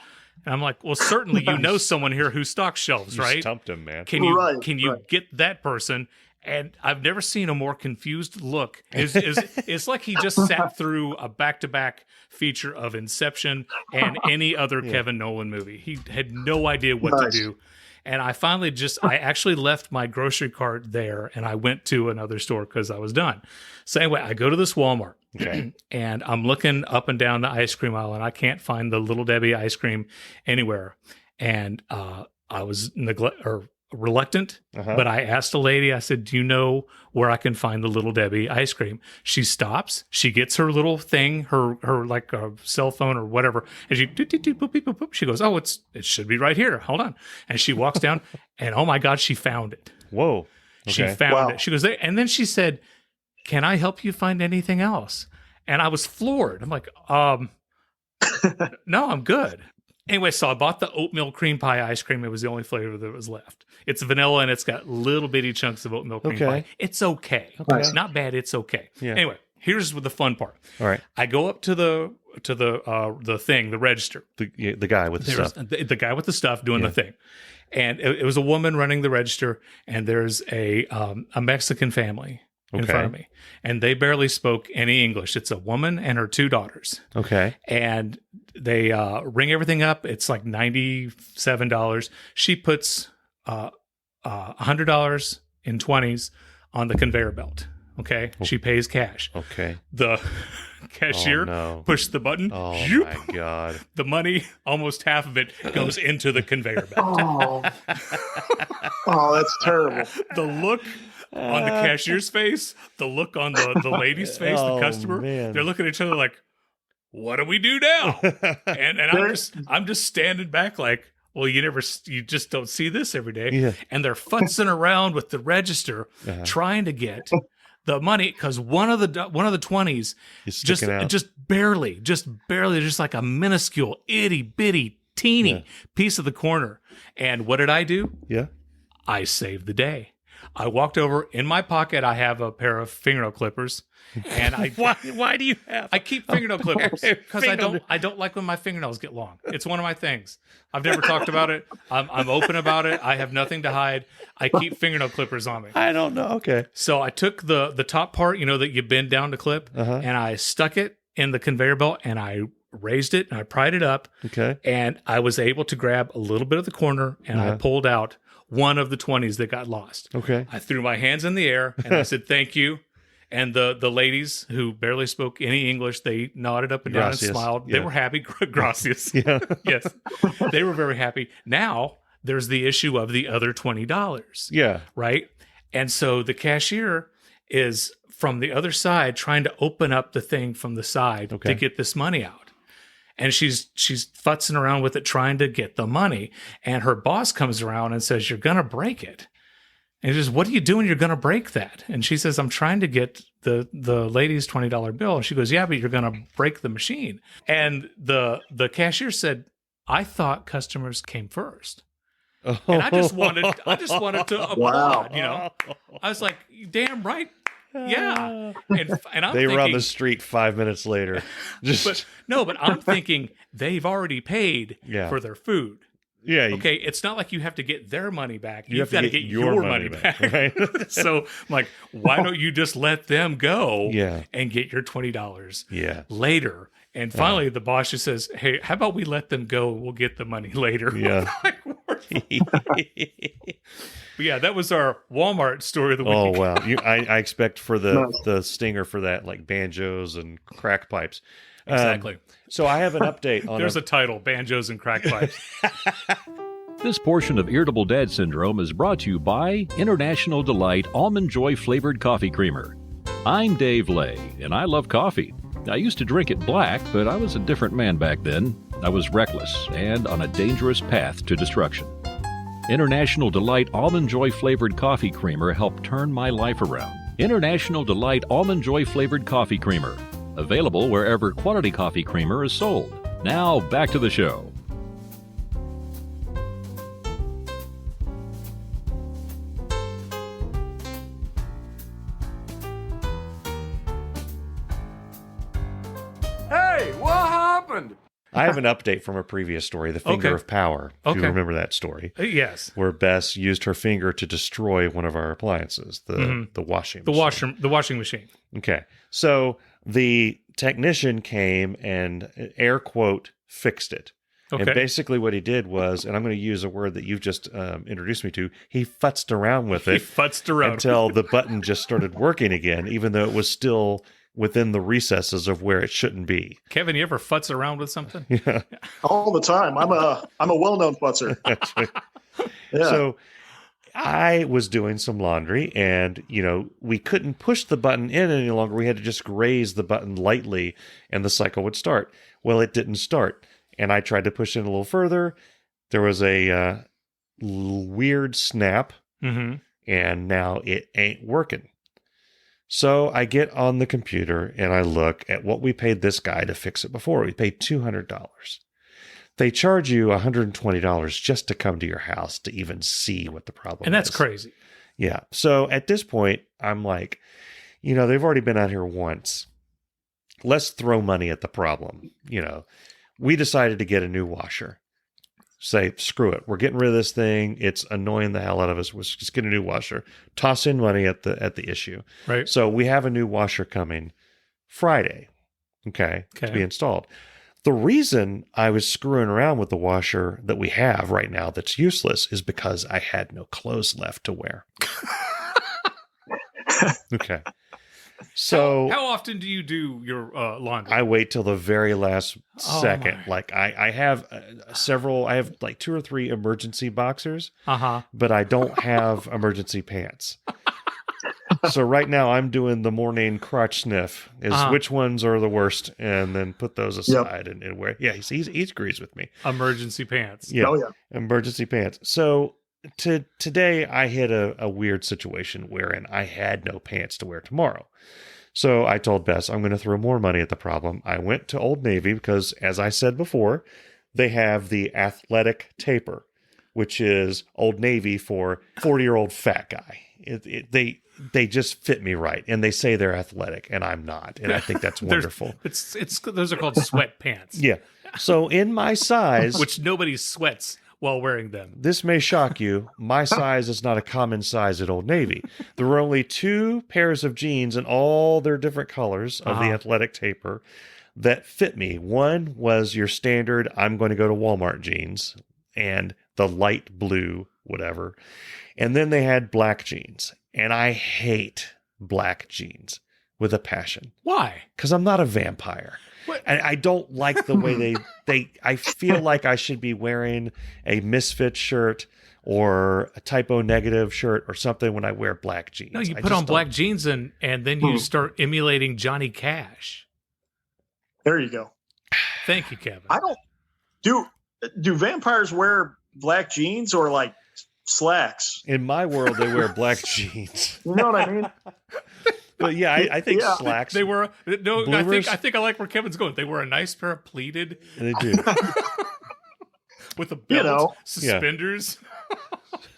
And I'm like, well, certainly you know someone here who stocks shelves, right? You stumped him, man. Can you get that person? And I've never seen a more confused look. It's like he just sat through a back-to-back feature of Inception and any other Kevin Nolan movie. He had no idea what to do. And I actually left my grocery cart there, and I went to another store because I was done. So anyway, I go to this Walmart, and I'm looking up and down the ice cream aisle, and I can't find the Little Debbie ice cream anywhere. And I was reluctant, but I asked a lady, I said, do you know where I can find the Little Debbie ice cream? She stops, she gets her little thing, her like a cell phone or whatever, and she she goes, oh, it should be right here, hold on. And she walks down, and oh my God, she found it. Whoa. Okay. She found it. She goes there, and then she said, can I help you find anything else? And I was floored. I'm like, no, I'm good. Anyway, so I bought the oatmeal cream pie ice cream. It was the only flavor that was left. It's vanilla, and it's got little bitty chunks of oatmeal cream pie. It's okay. Not bad. It's okay. Yeah. Anyway, here's the fun part. All right. I go up to the thing, the register. The guy with the stuff. The guy with the stuff doing the thing. And it was a woman running the register, and there's a Mexican family in front of me. And they barely spoke any English. It's a woman and her 2 daughters. Okay. And they ring everything up. It's like $97. She puts $100 in 20s on the conveyor belt. Okay. She pays cash. Okay. The cashier pushed the button. Oh, my God. The money, almost half of it, goes into the conveyor belt. Oh, that's terrible. The look on the cashier's face, the look on the lady's face, the customer, they're looking at each other like, what do we do now? and I'm just standing back like, well, you just don't see this every day. Yeah. And they're futzing around with the register trying to get the money, because one of the 20s just barely, just like a minuscule itty bitty teeny piece of the corner. And what did I do? Yeah. I saved the day. I walked over. In my pocket, I have a pair of fingernail clippers. And why do you have? I keep fingernail clippers because I don't like when my fingernails get long. It's one of my things. I've never talked about it. I'm open about it. I have nothing to hide. I keep fingernail clippers on me. I don't know. Okay. So I took the top part, that you bend down to clip, and I stuck it in the conveyor belt, and I raised it and I pried it up. Okay. And I was able to grab a little bit of the corner, and I pulled out one of the 20s that got lost. Okay. I threw my hands in the air and I said, "Thank you." And the ladies who barely spoke any English, they nodded up and down Gracias. and smiled. Yeah. They were happy. Gracias. Yeah. Yes. They were very happy. Now there's the issue of the other $20. Yeah. Right. And so the cashier is from the other side trying to open up the thing from the side to get this money out. And she's futzing around with it, trying to get the money. And her boss comes around and says, "You're going to break it." And he says, "What are you doing? You're going to break that." And she says, "I'm trying to get the lady's $20 bill." And she goes, "Yeah, but you're going to break the machine." And the cashier said, "I thought customers came first." And I just wanted to applaud, I was like, "Damn right. Yeah." And I'm They thinking, were on the street 5 minutes later. but I'm thinking they've already paid for their food. Yeah. Okay, it's not like you have to get their money back. You You've got to get your money back. Right? So I'm like, why don't you just let them go and get your $20 later? And finally, the boss just says, "Hey, how about we let them go? We'll get the money later." Yeah. But yeah, that was our Walmart story of the week. Oh, wow. I expect for the stinger for that, like banjos and crack pipes. Exactly. So I have an update on There's a title, Banjos and Crack Pipes. This portion of Irritable Dad Syndrome is brought to you by International Delight Almond Joy Flavored Coffee Creamer. I'm Dave Lay, and I love coffee. I used to drink it black, but I was a different man back then. I was reckless and on a dangerous path to destruction. International Delight Almond Joy Flavored Coffee Creamer helped turn my life around. International Delight Almond Joy Flavored Coffee Creamer. Available wherever quality coffee creamer is sold. Now, back to the show. Hey, what happened? I have an update from a previous story, the Finger of Power. If you remember that story. Yes. Where Bess used her finger to destroy one of our appliances, the washing machine. The washing machine. Okay. So the technician came and, air quote, fixed it. Okay. And basically what he did was, and I'm going to use a word that you've just introduced me to, he futzed around with it. He futzed around. Until the button just started working again, even though it was still within the recesses of where it shouldn't be. Kevin, you ever futz around with something? Yeah. All the time. I'm a well-known futzer. That's right. Yeah. So I was doing some laundry and, we couldn't push the button in any longer. We had to just raise the button lightly and the cycle would start. Well, it didn't start. And I tried to push it a little further. There was a weird snap and now it ain't working. So I get on the computer and I look at what we paid this guy to fix it before. We paid $200. They charge you $120 just to come to your house to even see what the problem is. And that's crazy. Yeah. So at this point, I'm like, they've already been out here once. Let's throw money at the problem. We decided to get a new washer. Say, screw it. We're getting rid of this thing. It's annoying the hell out of us. Let's just get a new washer. Toss in money at the issue. Right. So we have a new washer coming Friday. Okay. To be installed. The reason I was screwing around with the washer that we have right now that's useless is because I had no clothes left to wear. Okay. So how often do you do your laundry? I wait till the very last second. Like I have several. I have like 2 or 3 emergency boxers. But I don't have emergency pants. So right now I'm doing the morning crotch sniff. Which ones are the worst, and then put those aside and wear. Yeah, he agrees with me. Emergency pants. Yeah, emergency pants. So today I hit a weird situation wherein I had no pants to wear tomorrow. So I told Bess, I'm going to throw more money at the problem. I went to Old Navy because, as I said before, they have the athletic taper. which is Old Navy for 40-year-old fat guy. They just fit me right, and they say they're athletic, and I'm not, and I think that's wonderful. It's those are called sweatpants. Yeah. So in my size, Which nobody sweats while wearing them. this may shock you, my size is not a common size at Old Navy. There were only 2 pairs of jeans in all their different colors of the athletic taper that fit me. One was your standard, I'm going to go to Wal-Mart jeans, and the light blue, whatever. And then they had black jeans. And I hate black jeans with a passion. Why? Because I'm not a vampire. What? And I don't like the way I feel like I should be wearing a Misfit shirt or a Typo Negative shirt or something when I wear black jeans. No, you put on black jeans and then you start emulating Johnny Cash. There you go. Thank you, Kevin. I don't do vampires wear black jeans or like slacks? In my world, they wear black jeans. You know what I mean? But yeah, I think slacks. They were no. Bloomers? I think I like where Kevin's going. They were a nice pair of pleated They do. with a belt, know. suspenders.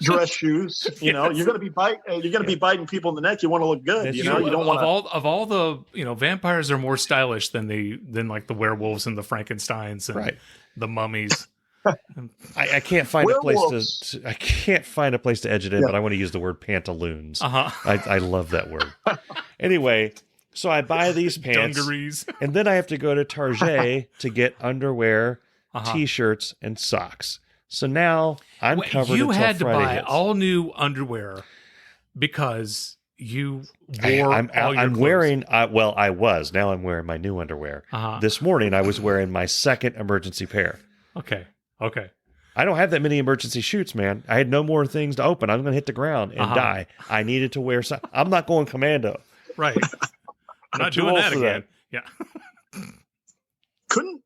Dress shoes. You know, you're gonna be biting people in the neck. You want to look good. That's You know, true. you don't want of all the vampires are more stylish than like the werewolves and the Frankensteins and Right. the mummies. I can't find a place Werewolves. I can't find a place to edge it in, but I want to use the word pantaloons. I love that word. Anyway, so I buy these pants, Dungarees. and then I have to go to Target to get underwear, t-shirts, and socks. So now I'm covered You until had to Friday buy hits. all new underwear because you wore all your I'm clothes. wearing. I was. Now I'm wearing my new underwear. This morning I was wearing my second emergency pair. Okay. I don't have that many emergency shoots, man. I had no more things to open. I was going to hit the ground and die. I needed to wear something. I'm not going commando. Right. I'm not too doing old that for again. that.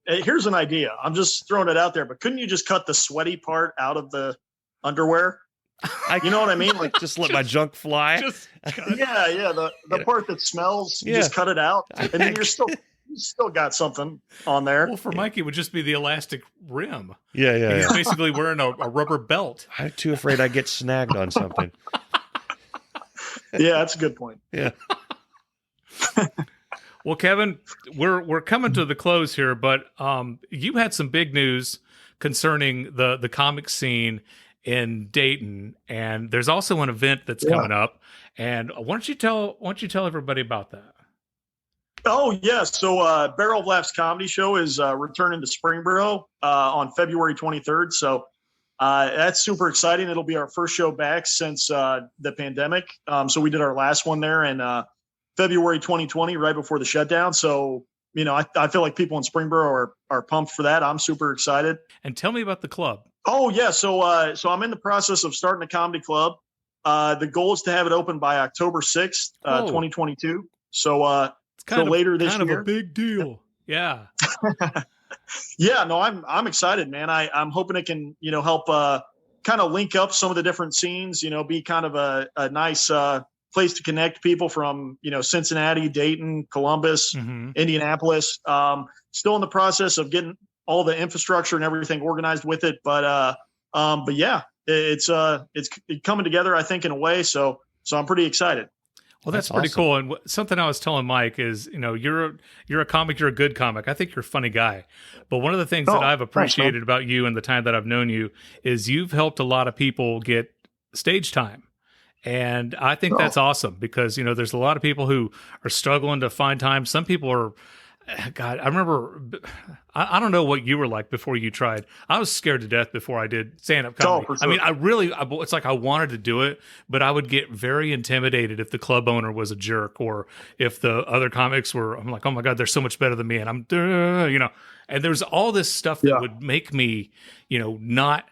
Yeah. Here's an idea. I'm just throwing it out there, but couldn't you just cut the sweaty part out of the underwear? You know what I mean? Like Just let my junk fly. yeah, the part that smells, you just cut it out, and then you still got something on there. Well, for Mike, it would just be the elastic rim. Yeah. He's basically wearing a rubber belt. I'm too afraid I get snagged on something. Yeah, that's a good point. Yeah. Well, Kevin, we're coming to the close here, but you had some big news concerning the comic scene in Dayton, and there's also an event that's coming up. And why don't you tell everybody about that? Oh yeah, so Barrel of Laughs Comedy Show is returning to Springboro on February 23rd. So that's super exciting. It'll be our first show back since the pandemic. So we did our last one there in February 2020, right before the shutdown. So you know, I feel like people in Springboro are pumped for that. I'm super excited. And tell me about the club. Oh yeah, so I'm in the process of starting a comedy club. The goal is to have it open by October 6th, 2022. So later this year. Kind of a big deal. Yeah. Yeah, no, I'm excited, man. I'm hoping it can, help kind of link up some of the different scenes, be kind of a nice place to connect people from, Cincinnati, Dayton, Columbus, Indianapolis. Still in the process of getting all the infrastructure and everything organized with it. But yeah, it's coming together, I think, in a way. So I'm pretty excited. Well, that's pretty awesome. cool. And something I was telling Mike is, you're a comic, you're a good comic. I think you're a funny guy. But one of the things that I've appreciated about you and the time that I've known you is you've helped a lot of people get stage time. And I think that's awesome because, there's a lot of people who are struggling to find time. Some people are, God, I remember, I don't know what you were like before you tried. I was scared to death before I did stand-up comedy. For sure. I mean, it's like I wanted to do it, but I would get very intimidated if the club owner was a jerk or if the other comics were, I'm like, oh my God, they're so much better than me. And I'm, and there's all this stuff that would make me, not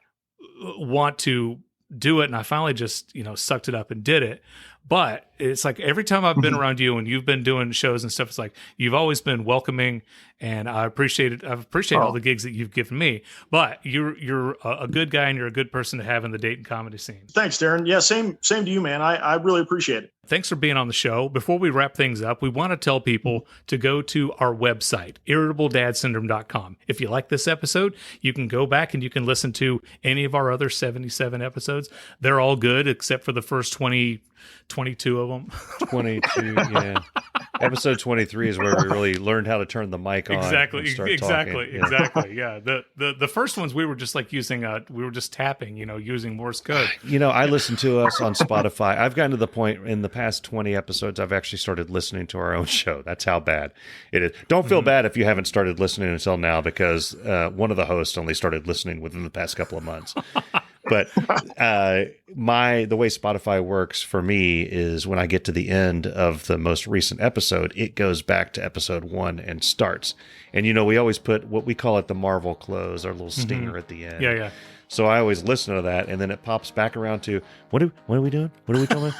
want to do it. And I finally just, sucked it up and did it. But it's like every time I've been around you and you've been doing shows and stuff, it's like you've always been welcoming And I appreciate it. I appreciate all the gigs that you've given me. But you're a good guy, and you're a good person to have in the Dayton comedy scene. Thanks, Darren. Yeah, same to you, man. I really appreciate it. Thanks for being on the show. Before we wrap things up, we want to tell people to go to our website, irritabledadsyndrome.com. If you like this episode, you can go back and you can listen to any of our other 77 episodes. They're all good except for the first 22 of them. 22, yeah. Episode 23 is where we really learned how to turn the mic on. Exactly. Yeah. The first ones we were just like using we were just tapping, using Morse code. I listen to us on Spotify. I've gotten to the point in the past 20 episodes I've actually started listening to our own show. That's how bad it is. Don't feel bad if you haven't started listening until now, because one of the hosts only started listening within the past couple of months. But the way Spotify works for me is when I get to the end of the most recent episode, it goes back to episode 1 and starts. And, we always put what we call it the Marvel close, our little stinger at the end. Yeah. So I always listen to that, and then it pops back around to, what are we doing? What are we talking about?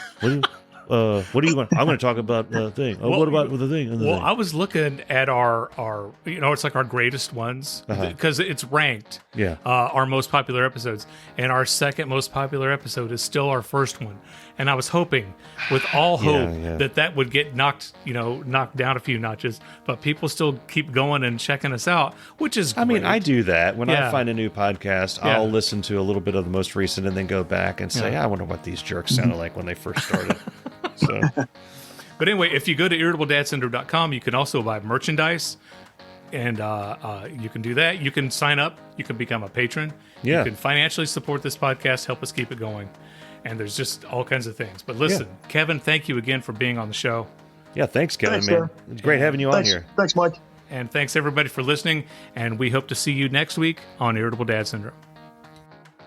What are you going? I'm going to talk about the thing. Oh, what about the thing? Well, I was looking at our it's like our greatest ones because it's ranked. Yeah. Our most popular episodes, and our second most popular episode is still our first one. And I was hoping, with all hope, that would get knocked down a few notches. But people still keep going and checking us out, which is great. I mean, I do that when I find a new podcast. I'll listen to a little bit of the most recent and then go back and say, I wonder what these jerks sounded like when they first started. So, but anyway, if you go to irritabledadsyndrome.com, you can also buy merchandise, and you can do that. You can sign up. You can become a patron. Yeah. You can financially support this podcast, help us keep it going, and there's just all kinds of things. But listen, Kevin, thank you again for being on the show. Yeah, thanks, Kevin, man. It's great having you on here. Thanks, Mike. And thanks, everybody, for listening, and we hope to see you next week on Irritable Dad Syndrome.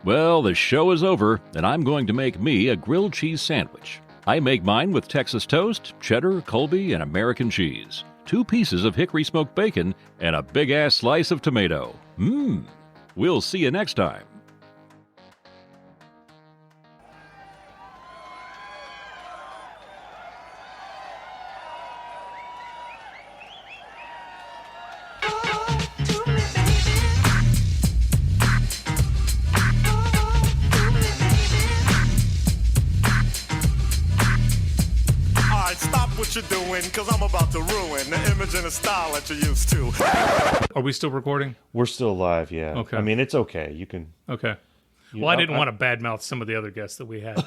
Well, the show is over, and I'm going to make me a grilled cheese sandwich. I make mine with Texas toast, cheddar, Colby, and American cheese. 2 pieces of hickory smoked bacon, and a big-ass slice of tomato. We'll see you next time. What you're doing, because I'm about to ruin the image and the style that you're used to. Are we still recording? We're still live, yeah. Okay. I mean, it's okay. You can. Okay. Well, I didn't want to badmouth some of the other guests that we had.